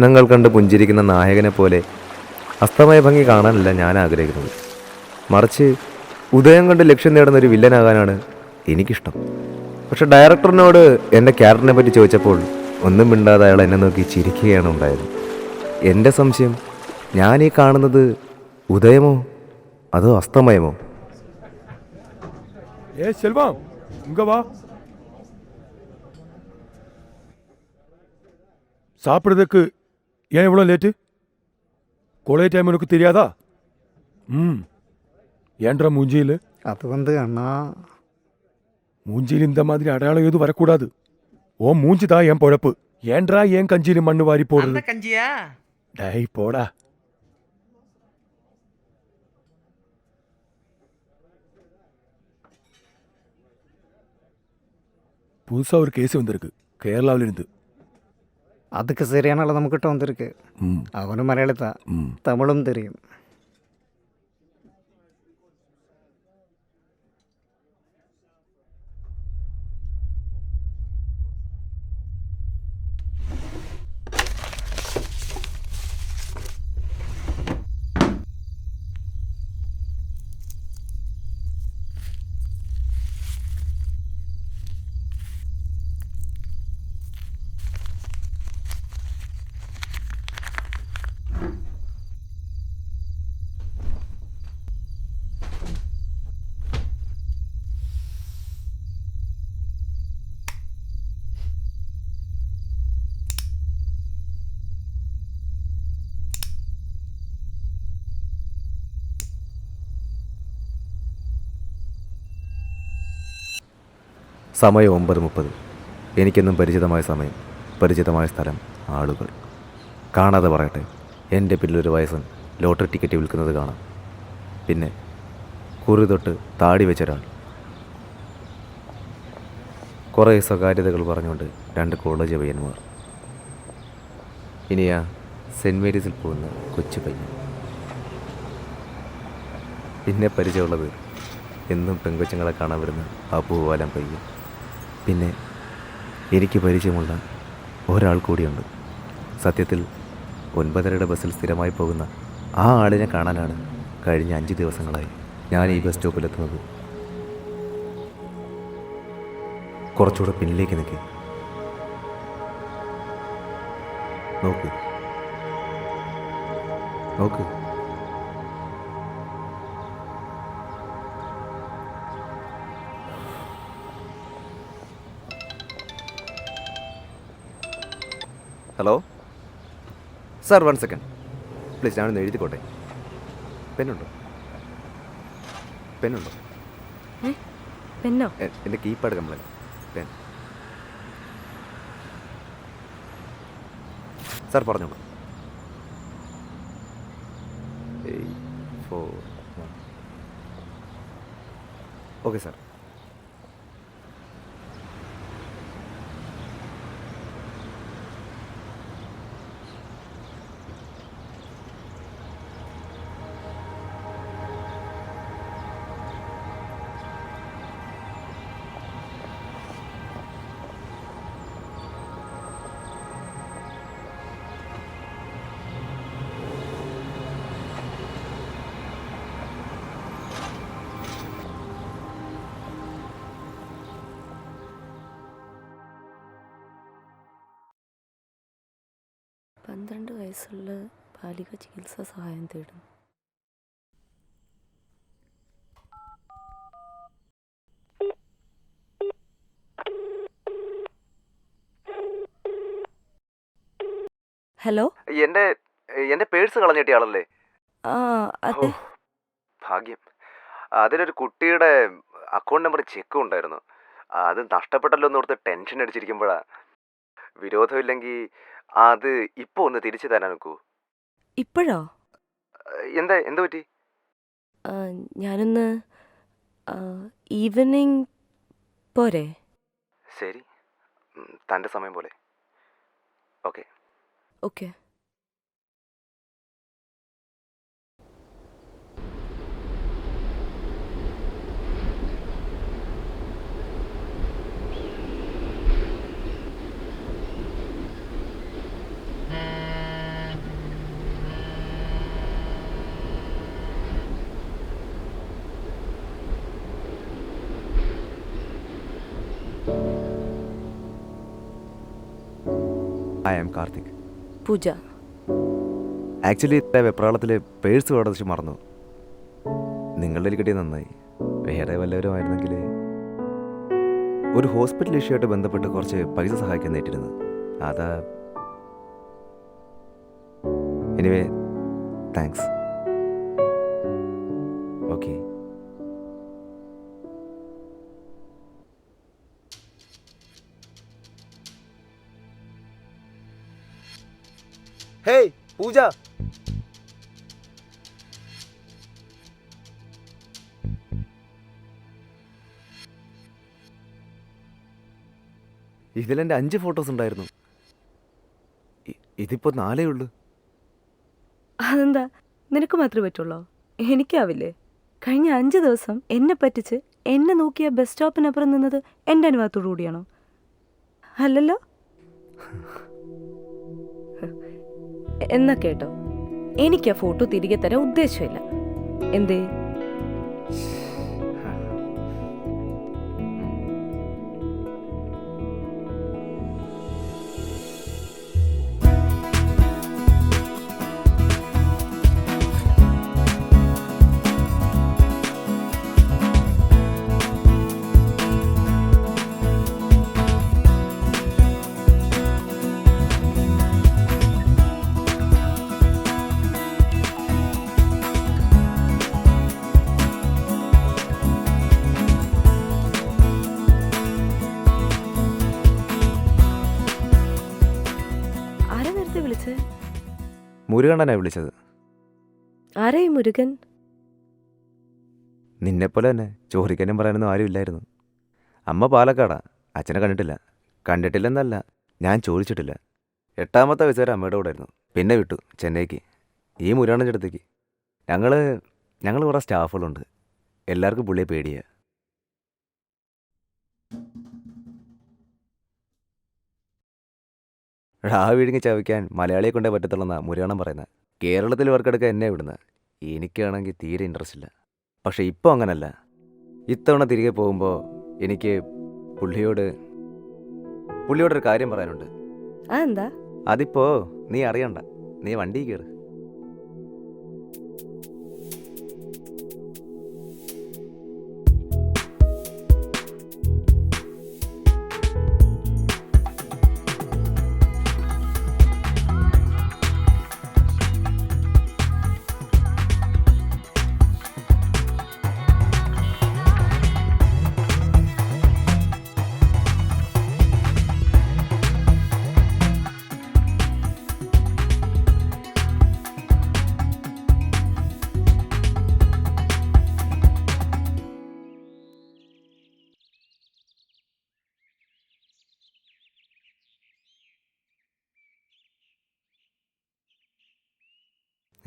സ്വപ്നങ്ങൾ കണ്ട് പുഞ്ചിരിക്കുന്ന നായകനെ പോലെ അസ്തമയ ഭംഗി കാണാനല്ല ഞാൻ ആഗ്രഹിക്കുന്നത്. മറിച്ച് ഉദയം കണ്ട് ലക്ഷ്യം നേടുന്ന ഒരു വില്ലനാകാനാണ് എനിക്കിഷ്ടം. പക്ഷെ ഡയറക്ടറിനോട് എൻ്റെ ക്യാരക്ടറിനെ പറ്റി ചോദിച്ചപ്പോൾ ഒന്നും മിണ്ടാതെ അയാൾ എന്നെ നോക്കി ചിരിക്കുകയാണ് ഉണ്ടായത്. എൻ്റെ സംശയം, ഞാനീ കാണുന്നത് ഉദയമോ അതോ അസ്തമയമോ? செல்வம் இங்க வா. சாப்பிட்றதுக்கு ஏன் இவ்வளோ லேட்டு? காலேஜ் டைம் உனக்கு தெரியாதா? ஏன்றா மூஞ்சியில் அது அண்ணா மூஞ்சியில் இந்த மாதிரி அடையாளம் எதுவும் வரக்கூடாது. ஓ மூஞ்சி தான் என் பொழப்பு. ஏன்றா ஏன் கஞ்சியில் மண்ணு வாரி போடுறது? கஞ்சியா? டேய் போடா. புதுசாக ஒரு கேஸ் வந்திருக்கு கேரளாவிலிருந்து. அதுக்கு சரியான ஆள் நம்மக்கிட்ட வந்திருக்கு. அவனும் மலையாளி தான், தமிழும் தெரியும். സമയം 9:30. എനിക്കെന്നും പരിചിതമായ സമയം, പരിചിതമായ സ്ഥലം, ആളുകൾ. കാണാതെ പറയട്ടെ, എൻ്റെ പിന്നിലൊരു വയസ്സൻ ലോട്ടറി ടിക്കറ്റ് വിൽക്കുന്നത് കാണാം. പിന്നെ കുറി തൊട്ട് താടി വെച്ചൊരാൾ. കുറേ സ്വകാര്യതകൾ പറഞ്ഞുകൊണ്ട് 2 കോളേജ് പയ്യന്മാർ. ഇനിയാ സെൻറ്റ് മേരീസിൽ പോകുന്ന കൊച്ചു പയ്യൻ. പിന്നെ പരിചയമുള്ളത് എന്നും പെങ്കൊച്ചുങ്ങളെ കാണാൻ വരുന്ന അപൂവാലം പയ്യൻ. പിന്നെ എനിക്ക് പരിചയമുള്ള ഒരാൾ കൂടിയുണ്ട്. സത്യത്തിൽ 9:30 ബസ്സിൽ സ്ഥിരമായി പോകുന്ന ആ ആളിനെ കാണാനാണ് കഴിഞ്ഞ 5 ദിവസങ്ങളായി ഞാൻ ഈ ബസ് സ്റ്റോപ്പിലെത്തുന്നത്. കുറച്ചുകൂടെ പിന്നിലേക്ക് നിൽക്കി നോക്ക് നോക്ക്. Hello sir, 1 second please. ഞാനൊന്ന് എഴുതിക്കോട്ടെ. പെന്നുണ്ടോ? പെന്നുണ്ടോ? പെന്നോ? എൻ്റെ കീപാഡ് കംപ്ലൈൻറ്റ്. പെൻ സാർ പറഞ്ഞോളൂ. 841. Okay sir. പന്ത്രണ്ട് വയസ്സുള്ള ബാലിക ചികിത്സാ സഹായം തേടുന്നു. ഹലോ, എൻ്റെ പേഴ്സ് കളഞ്ഞിട്ടിയ ആളല്ലേ? ആ അതെ. ഭാഗ്യം. അതിലൊരു കുട്ടിയുടെ അക്കൗണ്ട് നമ്പർ ചെക്കും ഉണ്ടായിരുന്നു. അത് നഷ്ടപ്പെട്ടല്ലോ എന്ന് ഓർത്ത് ടെൻഷൻ അടിച്ചിരിക്കുമ്പോഴാണ്. വിരോധമില്ലെങ്കിൽ അത് ഇപ്പോൾ ഒന്ന് തിരിച്ചു തരാൻ നോക്കൂ. ഇപ്പോഴോ? എന്താ പറ്റി? ഞാനൊന്ന് ഈവനിങ് പോരെ? ശരി, തൻ്റെ സമയം പോലെ. Okay. Okay. I am Karthik. Pooja. Actually വെപ്രാളത്തിൽ പേഴ്സ് അവിടെ മറന്നു. നിങ്ങളുടെ കിട്ടിയ നന്നായി. വേറെ വല്ലവരുമായിരുന്നെങ്കിൽ ഒരു ഹോസ്പിറ്റൽ ഇഷ്യൂ ആയിട്ട് ബന്ധപ്പെട്ട് കുറച്ച് പൈസ സഹായിക്കാൻ നേറ്റിരുന്നു. അതാ. Anyway thanks. ഓക്കെ. ഹേയ് പൂജ. ഇതിലെൻ്റെ 5 ഫോട്ടോസ് ഉണ്ടായിരുന്നു. ഇതിപ്പോ 4 ഉള്ളൂ. അതെന്താ, നിനക്ക് മാത്രമേ പറ്റുള്ളോ? എനിക്കാവില്ലേ? കഴിഞ്ഞ 5 ദിവസം എന്നെ പറ്റിച്ച് എന്നെ നോക്കിയ ബസ് സ്റ്റോപ്പിനപ്പുറം നിന്നത് എൻ്റെ അനുവാദത്തോടു കൂടിയാണോ? അല്ലല്ലോ. എന്നാ കേട്ടോ, എനിക്ക് ആ ഫോട്ടോ തിരികെ തരാൻ ഉദ്ദേശമില്ല. എന്തേ? ആരാ നേരത്തെ വിളിച്ചത്? മുരുകണ്ണനാ വിളിച്ചത്. ആരാ ഈ മുരുകൻ? നിന്നെപ്പോലെ തന്നെ ചോദിക്കാനും പറയാനൊന്നും ആരും ഇല്ലായിരുന്നു. അമ്മ പാലക്കാടാ. അച്ഛനെ കണ്ടിട്ടില്ല. കണ്ടിട്ടില്ലെന്നല്ല, ഞാൻ ചോദിച്ചിട്ടില്ല. 8ാമത്തെ വയസ്സ് വരെ അമ്മയുടെ കൂടെ ആയിരുന്നു. പിന്നെ വിട്ടു ചെന്നൈക്ക്, ഈ മുരുകണ്ണൻ്റെ അടുത്തേക്ക്. ഞങ്ങൾ കുറേ സ്റ്റാഫുകളുണ്ട്. എല്ലാവർക്കും പുള്ളിയെ പേടിയാ. ആ വിഴുങ്ങി ചവയ്ക്കാൻ മലയാളിയെ കൊണ്ടേ പറ്റത്തുള്ളെന്നാ മുരുകണ്ണൻ പറയുന്നത്. കേരളത്തിൽ വർക്കെടുക്കാൻ എന്നെ വിടുന്നത്. എനിക്കാണെങ്കിൽ തീരെ ഇൻട്രസ്റ്റ് ഇല്ല. പക്ഷെ ഇപ്പോൾ അങ്ങനല്ല. ഇത്തവണ തിരികെ പോകുമ്പോൾ എനിക്ക് പുള്ളിയോടൊരു കാര്യം പറയാനുണ്ട്. അതെന്താ? അതിപ്പോ നീ അറിയണ്ട. നീ വണ്ടി കയറ്.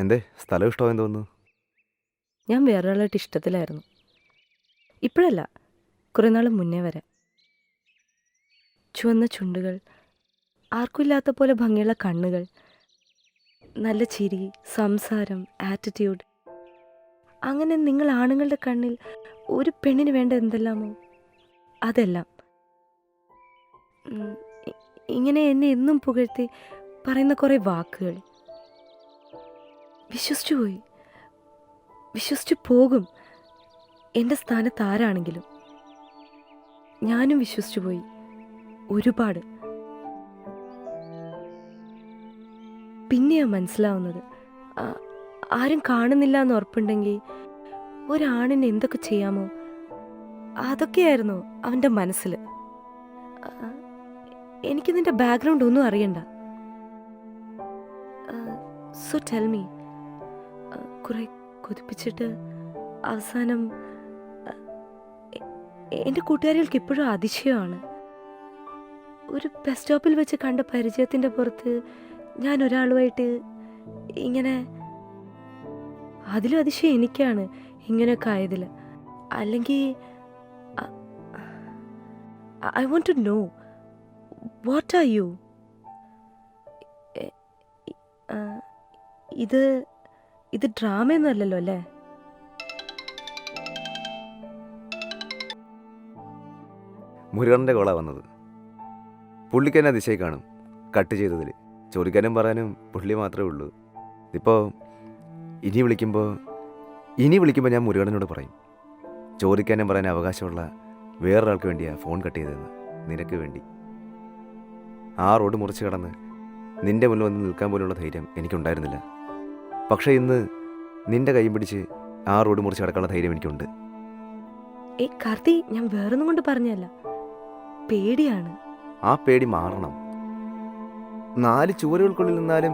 എന്തേ സ്ഥലം ഇഷ്ടമായെന്ന് തോന്നുന്നു? ഞാൻ വേറൊരാളായിട്ട് ഇഷ്ടത്തിലായിരുന്നു. ഇപ്പോഴല്ല, കുറേ നാൾ മുന്നേ വരെ. ചുവന്ന ചുണ്ടുകൾ, ആർക്കുമില്ലാത്ത പോലെ ഭംഗിയുള്ള കണ്ണുകൾ, നല്ല ചിരി, സംസാരം, ആറ്റിറ്റ്യൂഡ്. അങ്ങനെ നിങ്ങൾ ആണുങ്ങളുടെ കണ്ണിൽ ഒരു പെണ്ണിന് വേണ്ട എന്തെല്ലാമോ അതെല്ലാം. ഇങ്ങനെ എന്നെ എന്നും പുകഴ്ത്തി പറയുന്ന കുറേ വാക്കുകൾ. വിശ്വസിച്ചു പോയി, വിശ്വസിച്ചു പോകും. എൻ്റെ സ്ഥാനത്ത് ആരാണെങ്കിലും ഞാനും വിശ്വസിച്ചു പോയി ഒരുപാട്. പിന്നെയാ മനസ്സിലാവുന്നത്, ആരും കാണുന്നില്ല എന്ന് ഉറപ്പുണ്ടെങ്കിൽ ഒരാണിന് എന്തൊക്കെ ചെയ്യാമോ അതൊക്കെയായിരുന്നു അവൻ്റെ മനസ്സിൽ. എനിക്ക് നിന്റെ ബാക്ക്ഗ്രൗണ്ട് ഒന്നും അറിയണ്ട. സോ ടെൽ മീ, കുറെ കൊതിപ്പിച്ചിട്ട് അവസാനം എൻ്റെ കൂട്ടുകാരികൾക്ക് ഇപ്പോഴും അതിശയമാണ്. ഒരു ബസ് സ്റ്റോപ്പിൽ വെച്ച് കണ്ട പരിചയത്തിൻ്റെ പുറത്ത് ഞാൻ ഒരാളുമായിട്ട് ഇങ്ങനെ, അതിലും അതിശയം എനിക്കാണ് ഇങ്ങനെയൊക്കെ ആയതിൽ. അല്ലെങ്കിൽ I want to know what are you? ഇത് ഡ്രാമയൊന്നും അല്ലല്ലോ അല്ലേ? മുരുകണ്ണൻ്റെ കോളാ വന്നത്. പുള്ളിക്ക് എന്നെ അതിശയം കാണും. കട്ട് ചെയ്തതിൽ. ചോദിക്കാനും പറയാനും പുള്ളി മാത്രമേ ഉള്ളൂ. ഇപ്പോൾ ഇനി വിളിക്കുമ്പോൾ ഞാൻ മുരുകണ്ണനോട് പറയും, ചോദിക്കാനും പറയാനും അവകാശമുള്ള വേറൊരാൾക്ക് വേണ്ടിയാണ് ഫോൺ കട്ട് ചെയ്തതെന്ന്. നിനക്ക് വേണ്ടി. ആ റോഡ് മുറിച്ച് കടന്ന് നിൻ്റെ മുന്നിൽ വന്ന് നിൽക്കാൻ പോലുള്ള ധൈര്യം എനിക്കുണ്ടായിരുന്നില്ല. പക്ഷേ ഇന്ന് നിൻ്റെ കൈ പിടിച്ച് ആ റോഡ് മുറിച്ച് കിടക്കാനുള്ള ധൈര്യം എനിക്കുണ്ട്. കാർത്തി, ഞാൻ വേറൊന്നും കൊണ്ട് പറഞ്ഞല്ല, പേടിയാണ്. ആ പേടി മാറണം. 4 ചുവരുകൾക്കുള്ളിൽ നിന്നാലും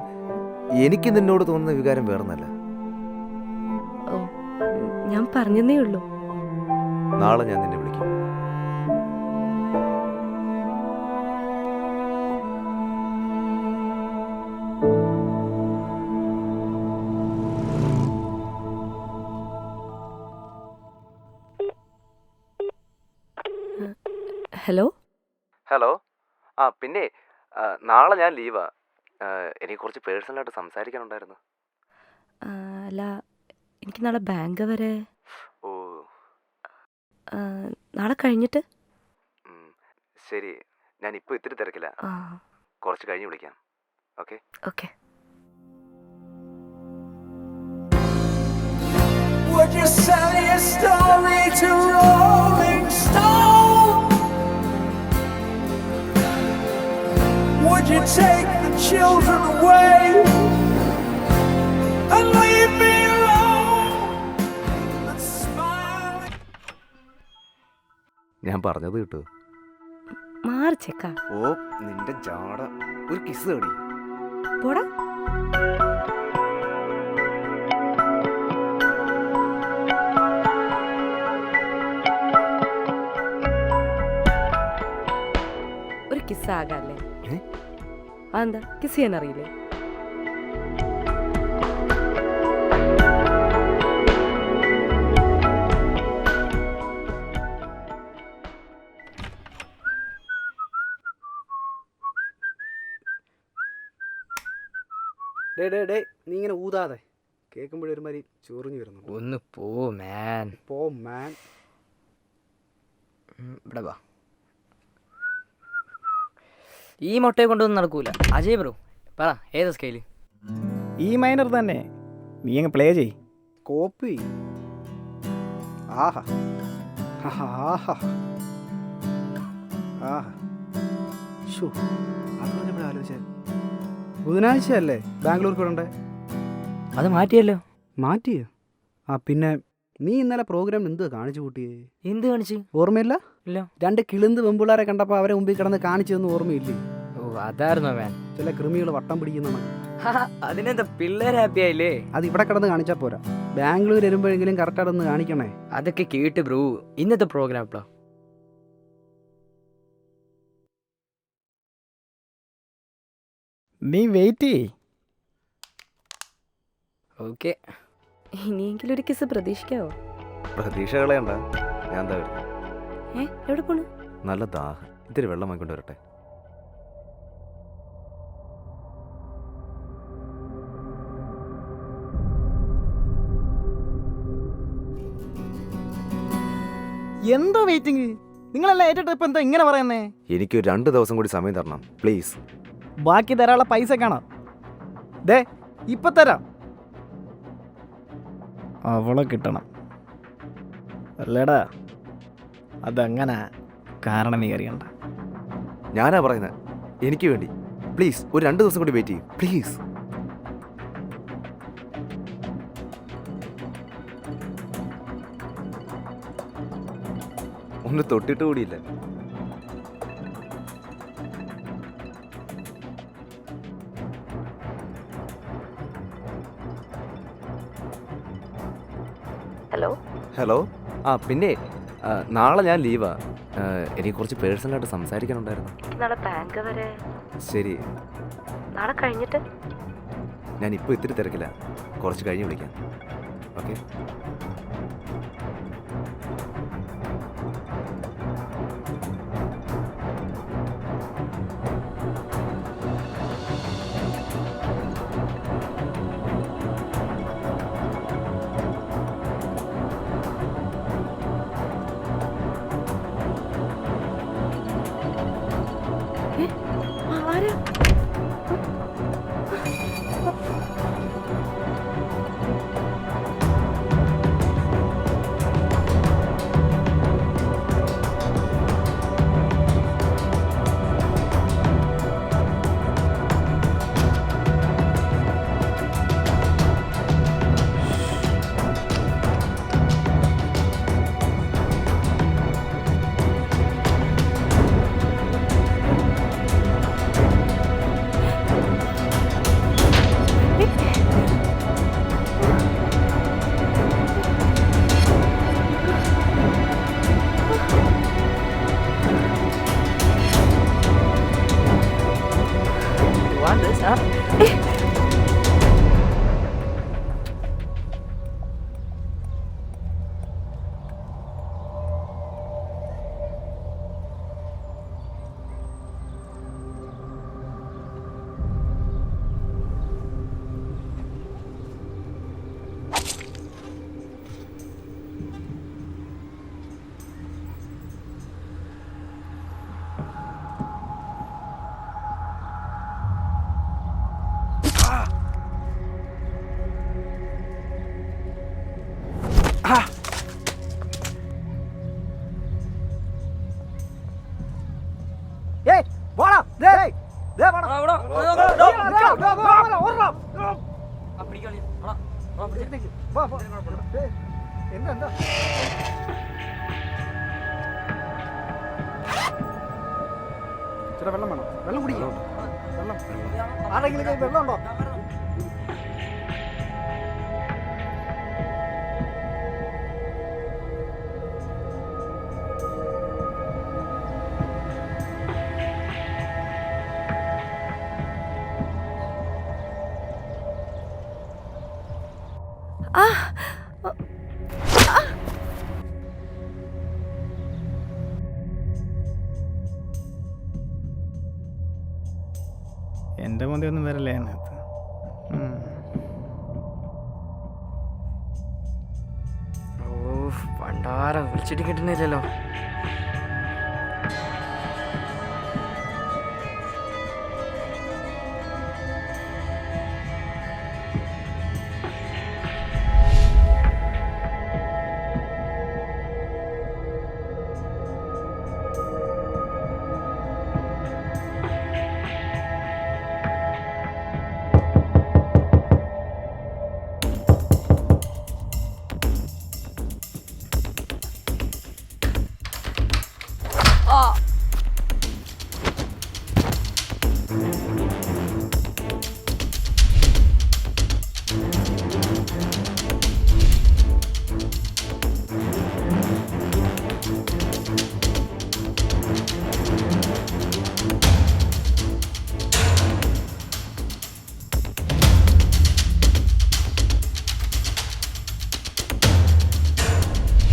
എനിക്ക് നിന്നോട് തോന്നുന്ന വികാരം വേറൊന്നല്ല. ഓ, ഞാൻ പറഞ്ഞതേ ഉള്ളൂ. നാളെ ഞാൻ നിന്നെ വിളിക്കും. ഹലോ. പിന്നെ നാളെ ഞാൻ ലീവാ. എനിക്ക് കുറച്ച് പേഴ്സണലായിട്ട് സംസാരിക്കാനുണ്ടായിരുന്നു. അല്ല, എനിക്ക് നാളെ ബാങ്ക് വരെ. ഓ നാളെ കഴിഞ്ഞിട്ട്. ശരി, ഞാൻ ഇപ്പോൾ ഇത്തിരി തിരക്കില്ല. കുറച്ച് കഴിഞ്ഞ് വിളിക്കാം. Okay. Okay. Would you sell your story to Rolling Stone? Would you take the children away and leave me alone? And smile. ഞാൻ പറഞ്ഞത് കിട്ടൂ. മാറിച്ചേക്ക. ഓ, നിന്റെ ജാട. ഒരു കിസ് തേടി. പോടാ. ഒരു കിസ് ആകാല്ലേ? അതെന്താ, കിസ് ചെയ്യാൻ അറിയില്ലേ? ഡേ നീ ഇങ്ങനെ ഊതാതെ, കേൾക്കുമ്പോഴൊരുമാതിരി ചൊറിഞ്ഞു വരുന്നു. ഒന്ന് പോ മാൻ. ഇവിടെ വാ. ഈ മുട്ടയെ കൊണ്ടൊന്നും നടക്കൂല. അജയ് ബ്രോ പറ, ഏതാ സ്കെയില്? ഈ മൈനർ തന്നെ, നീ അങ്ങ് പ്ലേ ചെയ്. കോപ്പി. ആഹാ ആഹാ ആഹാ. ഷോ, അത് പറഞ്ഞപ്പോഴേ ആലോചിച്ചാൽ ബുധനാഴ്ച അല്ലേ ബാംഗ്ലൂർക്ക് വിടണ്ടേ? അത് മാറ്റിയല്ലോ. മാറ്റിയോ? പിന്നെ നീ ഇന്നലെ പ്രോഗ്രാം എന്തുവാ കാണിച്ചു കൂട്ടിയേ? എന്ത് കാണിച്ച്? ഓർമ്മയില്ല? ഇല്ല. 2 കിളിന്ത് വെമ്പിള്ളാരെ കണ്ടപ്പോൾ അവരെ മുമ്പിൽ കിടന്ന് കാണിച്ചതെന്ന് ഓർമ്മയില്ലേ? ഓ, അതായിരുന്നോ മാൻ? ചില കൃമികൾ വട്ടം പിടിക്കുന്നതാണ്. അതിനെന്താ, പിള്ളേർ ഹാപ്പി ആയില്ലേ? അത് ഇവിടെ കിടന്ന് കാണിച്ചാൽ പോരാ, ബാംഗ്ലൂർ വരുമ്പോഴെങ്കിലും കറക്റ്റായിട്ടൊന്ന് കാണിക്കണേ. അതൊക്കെ കേട്ട് ബ്രോ. ഇന്നത്തെ പ്രോഗ്രാം എപ്പോഴാ? നീ വെയിറ്റ് ചെയ്യ്. ഓക്കെ. ഇനിയെങ്കിലും ഒരു കിസ് പ്രതീക്ഷിക്കാവോ? പ്രതീക്ഷ കളയണ്ട, ഞാൻ എന്താ വരുന്നത്. എവിടെ പോണു? നല്ല ദാഹം. ഇത്തിരി വെള്ളം വാങ്ങിക്കൊണ്ട് വരട്ടെ. എന്തോ വെയിറ്റിംഗ്? നിങ്ങളെല്ലാം ഏറ്റ ഇപ്പൊ എന്താ ഇങ്ങനെ പറയുന്നേ? എനിക്ക് 2 ദിവസം കൂടി സമയം തരണം പ്ലീസ്. ബാക്കി തരാനുള്ള പൈസ കാണാം. ദേ ഇപ്പൊ തരാം. അവളെ കിട്ടണം അല്ലേടാ? അതങ്ങനെ കാരണം നീ അറിയണ്ട. ഞാനാ പറയുന്നത്, എനിക്ക് വേണ്ടി പ്ലീസ് ഒരു 2 ദിവസം കൂടി വെയിറ്റ് ചെയ്യും പ്ലീസ്. ഒന്ന് തൊട്ടിട്ട് കൂടിയില്ല. ഹലോ. പിന്നെ നാളെ ഞാൻ ലീവാ. എനിക്ക് കുറച്ച് പേഴ്സണലായിട്ട് സംസാരിക്കാനുണ്ടായിരുന്നു. നാളെ ബാങ്ക് വരെ. ശരി, നാളെ കഴിഞ്ഞിട്ട്. ഞാൻ ഇപ്പോൾ ഇത്തിരി തിരക്കില്ല, കുറച്ച് കഴിഞ്ഞ് വിളിക്കാം. ഓക്കെ. ആരാ? എന്താ എന്താ ചേട്ടാ വെള്ളം വേണം, വെള്ളം കുടിക്കാം. വെള്ളം ആരെങ്കിലും കയ്യിൽ വെള്ളം ഉണ്ടോ? എൻ്റെ മതി ഒന്നും വരല്ലേ അതിനകത്ത്. ഓ പണ്ടാരം വിളിച്ചിട്ട് കിട്ടുന്നില്ലല്ലോ.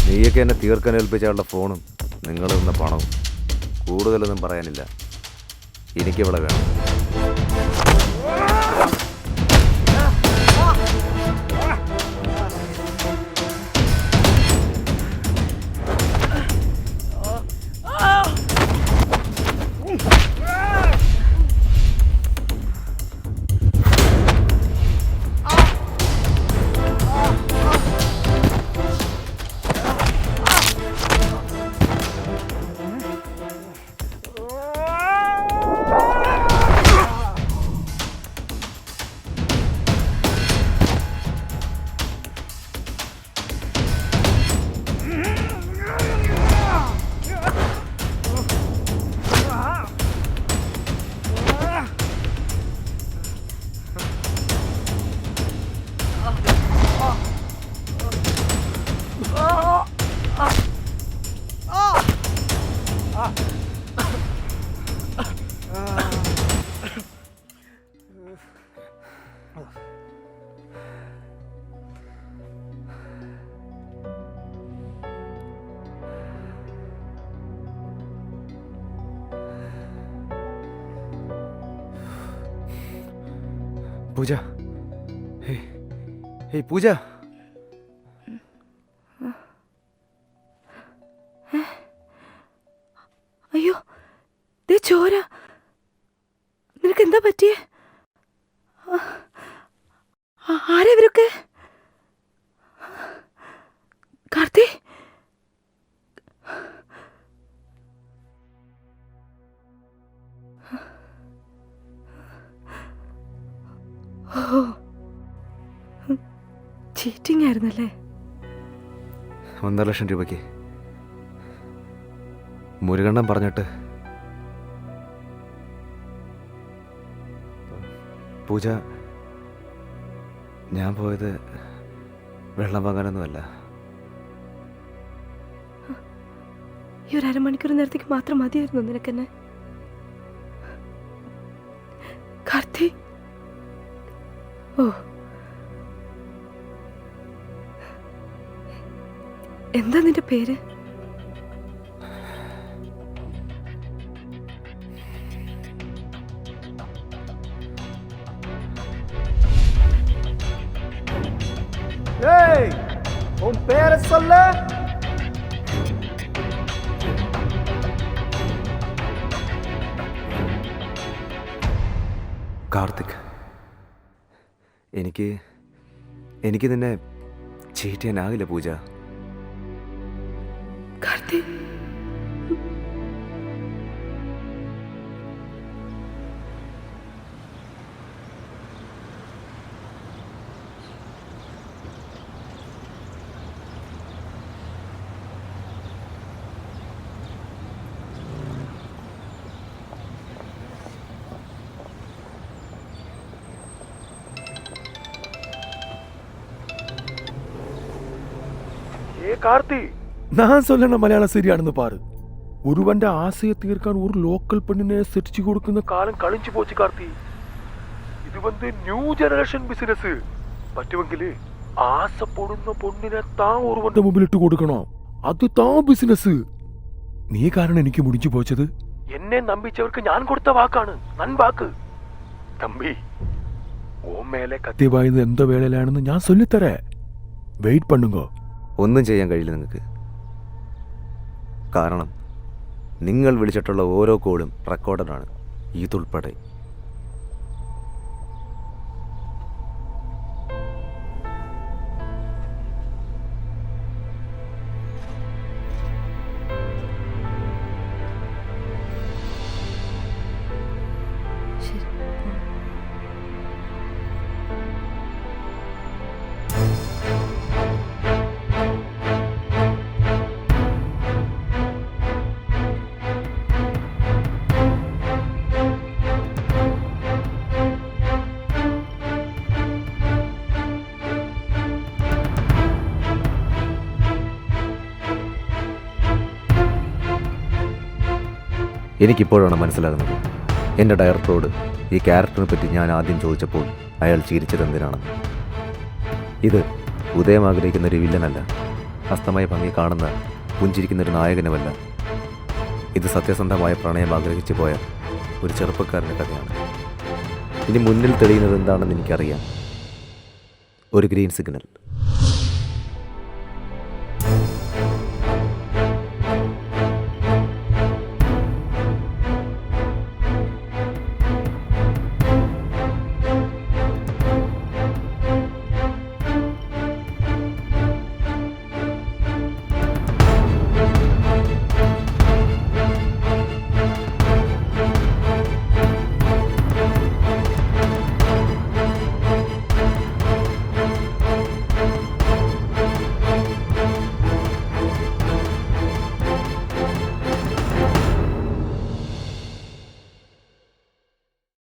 നീയൊക്കെ എന്നെ തീർക്കാൻ ഏൽപ്പിച്ചാളുടെ ഫോണും നിങ്ങൾ തന്ന പണവും കൂടുതലൊന്നും പറയാനില്ല. എനിക്കിവിടെ വേണം. പൂജ, ഹേയ് പൂജ, അയ്യോ ദേ ചോര. നിനക്ക് എന്താ പറ്റിയേ? ആരാ ഇവരൊക്കെ? കാർത്തി, ചീറ്റിംഗ് ആയിരുന്നല്ലേ? 1.5 ലക്ഷം രൂപയ്ക്ക് മുരുകണ്ണൻ പറഞ്ഞിട്ട് പൂജ, ഞാൻ പോയത് വെള്ളം വാങ്ങാനൊന്നുമല്ല. ഈ ഒരു അരമണിക്കൂർ നേരത്തേക്ക് മാത്രം മതിയായിരുന്നു നിനക്കെന്നെ? കാർത്തി, ഓ എന്താ നിന്റെ പേര്? ஏய் உன் பேரை சொல்லு. കാർത്തിക്, എനിക്ക് നിന്നെ ചീറ്റ് ചെയ്യാനാകില്ല പൂജ. കാർത്തി, കാർത്തി ഞാൻ ചൊല്ലണ മലയാളം ശരിയാണെന്ന് പാറ്. ഒരുവന്റെ ആശയെ തീർക്കാൻ ഒരു ലോക്കൽ പെണ്ണിനെ സെറ്റിച്ചു കൊടുക്കുന്ന കാലം കളിച്ചു പോച്ച് കാർത്തി. ഇത് ന്യൂ ജനറേഷൻ ബിസിനസ്. പറ്റുമെങ്കിൽ ആശപ്പെടുന്ന പൊണ്ണിനെ താൻ ഒരുവന്റെ മുമ്പിൽ ഇട്ട് കൊടുക്കണോ? അത് താ ബിസിനസ്. നീ കാരണം എനിക്ക് മുടിച്ചു പോച്ചത് എന്നെ നമ്പിച്ചവർക്ക് ഞാൻ കൊടുത്ത വാക്കാണ്, നൻ വാക്ക്. തമ്പി ഓമേലെ കത്തിവായത് എന്തോ വേളയിലാണെന്ന് ഞാൻ ചൊല്ലിത്തരേ. വെയിറ്റ് പണ്ണുങ്കോ. ഒന്നും ചെയ്യാൻ കഴിയില്ല നിങ്ങൾക്ക്. കാരണം നിങ്ങൾ വിളിച്ചിട്ടുള്ള ഓരോ കോളും റെക്കോർഡഡാണ്, ഇതുൾപ്പെടെ. ശരി. എനിക്കിപ്പോഴാണ് മനസ്സിലാകുന്നത് എൻ്റെ ഡയറക്ടറോട് ഈ ക്യാരക്ടറിനെ പറ്റി ഞാൻ ആദ്യം ചോദിച്ചപ്പോൾ അയാൾ ചിരിച്ചത് എന്തിനാണെന്ന്. ഇത് ഉദയം ആഗ്രഹിക്കുന്ന ഒരു വില്ലനല്ല, അസ്തമയ ഭംഗി കാണുന്ന പുഞ്ചിരിക്കുന്നൊരു നായകനുമല്ല. ഇത് സത്യസന്ധമായ പ്രണയം ആഗ്രഹിച്ചു പോയ ഒരു ചെറുപ്പക്കാരൻ്റെ കഥയാണ്. ഇനി മുന്നിൽ തെളിയുന്നത് എന്താണെന്ന് എനിക്കറിയാം. ഒരു ഗ്രീൻ സിഗ്നൽ.